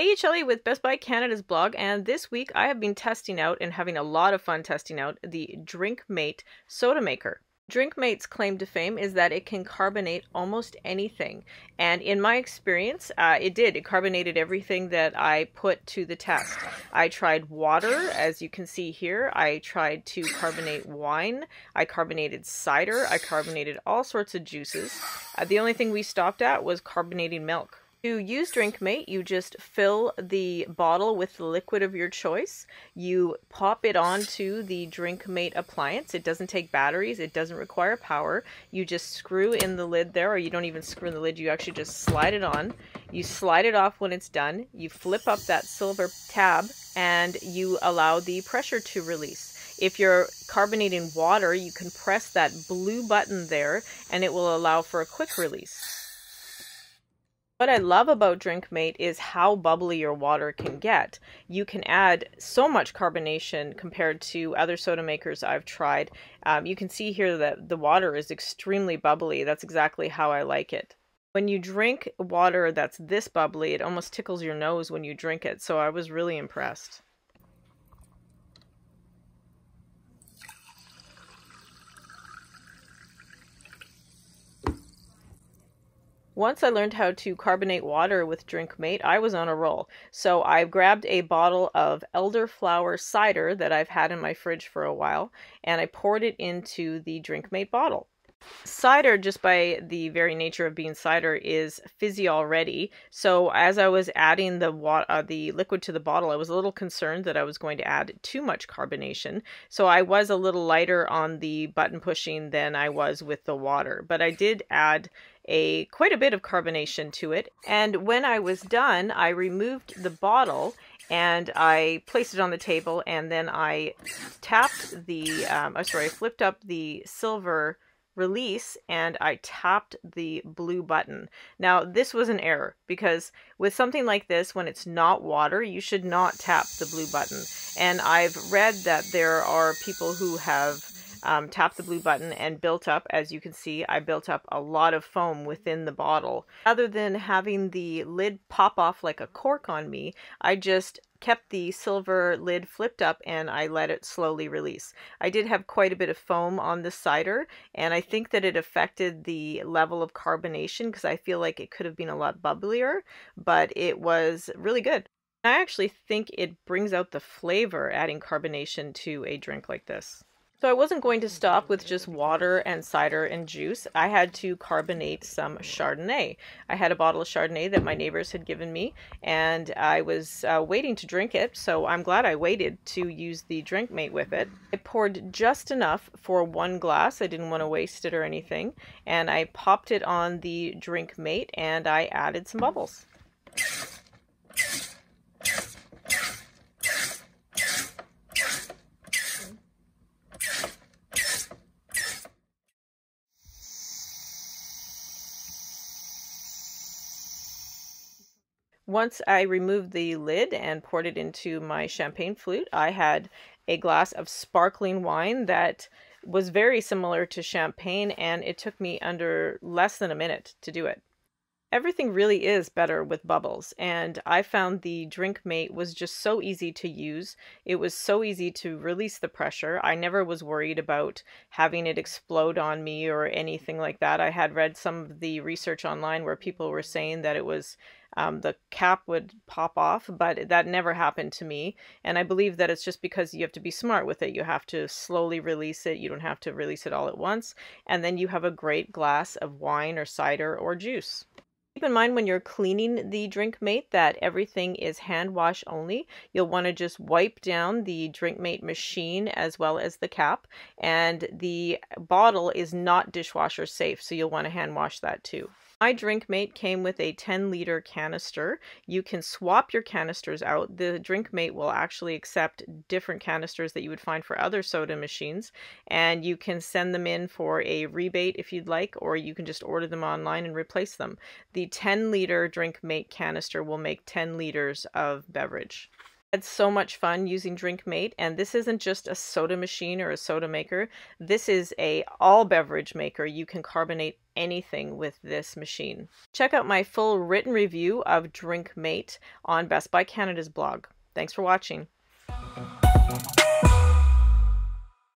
Hey, Shelly with Best Buy Canada's blog, and this week I have been testing out and having a lot of fun testing out the Drinkmate soda maker. Drinkmate's claim to fame is that it can carbonate almost anything, and in my experience, it did. It carbonated everything that I put to the test. I tried water, as you can see here. I tried to carbonate wine. I carbonated cider. I carbonated all sorts of juices. The only thing we stopped at was carbonating milk. To use Drinkmate, you just fill the bottle with the liquid of your choice. You pop it onto the Drinkmate appliance. It doesn't take batteries. It doesn't require power. You just screw in the lid there, or you don't even screw in the lid. You actually just slide it on. You slide it off when it's done. You flip up that silver tab, and you allow the pressure to release. If you're carbonating water, you can press that blue button there, and it will allow for a quick release. What I love about Drinkmate is how bubbly your water can get. You can add so much carbonation compared to other soda makers I've tried. You can see here that the water is extremely bubbly. That's exactly how I like it. When you drink water that's this bubbly, it almost tickles your nose when you drink it, so I was really impressed. Once I learned how to carbonate water with Drinkmate, I was on a roll. So I grabbed a bottle of elderflower cider that I've had in my fridge for a while, and I poured it into the Drinkmate bottle. Cider, just by the very nature of being cider, is fizzy already. So as I was adding the liquid to the bottle, I was a little concerned that I was going to add too much carbonation. So I was a little lighter on the button pushing than I was with the water. But I did add quite a bit of carbonation to it. And when I was done, I removed the bottle and I placed it on the table, and then I tapped the, I flipped up the silver release and I tapped the blue button. Now this was an error, because with something like this, when it's not water, you should not tap the blue button. And I've read that there are people who have tapped the blue button and built up, as you can see, I built up a lot of foam within the bottle. Rather than having the lid pop off like a cork on me, I just kept the silver lid flipped up and I let it slowly release. I did have quite a bit of foam on the cider, and I think that it affected the level of carbonation because I feel like it could have been a lot bubblier, but it was really good. I actually think it brings out the flavor adding carbonation to a drink like this. So I wasn't going to stop with just water and cider and juice. I had to carbonate some Chardonnay. I had a bottle of Chardonnay that my neighbors had given me, and I was waiting to drink it, so I'm glad I waited to use the Drinkmate with it. I poured just enough for one glass. I didn't want to waste it or anything, and I popped it on the Drinkmate and I added some bubbles. Once I removed the lid and poured it into my champagne flute, I had a glass of sparkling wine that was very similar to champagne, and it took me under less than a minute to do it. Everything really is better with bubbles, and I found the Drinkmate was just so easy to use. It was so easy to release the pressure. I never was worried about having it explode on me or anything like that. I had read some of the research online where people were saying that it was the cap would pop off, but that never happened to me. And I believe that it's just because you have to be smart with it. You have to slowly release it. You don't have to release it all at once. And then you have a great glass of wine or cider or juice. Keep in mind when you're cleaning the Drinkmate that everything is hand wash only. You'll want to just wipe down the Drinkmate machine as well as the cap, and the bottle is not dishwasher safe, so you'll want to hand wash that too. My Drinkmate came with a 10-liter canister. You can swap your canisters out. The Drinkmate will actually accept different canisters that you would find for other soda machines, and you can send them in for a rebate if you'd like, or you can just order them online and replace them. The 10-liter Drinkmate canister will make 10 liters of beverage. Had so much fun using Drinkmate, and this isn't just a soda machine or a soda maker. This is a all beverage maker. You can carbonate anything with this machine. Check out my full written review of Drinkmate on Best Buy Canada's blog. Thanks for watching.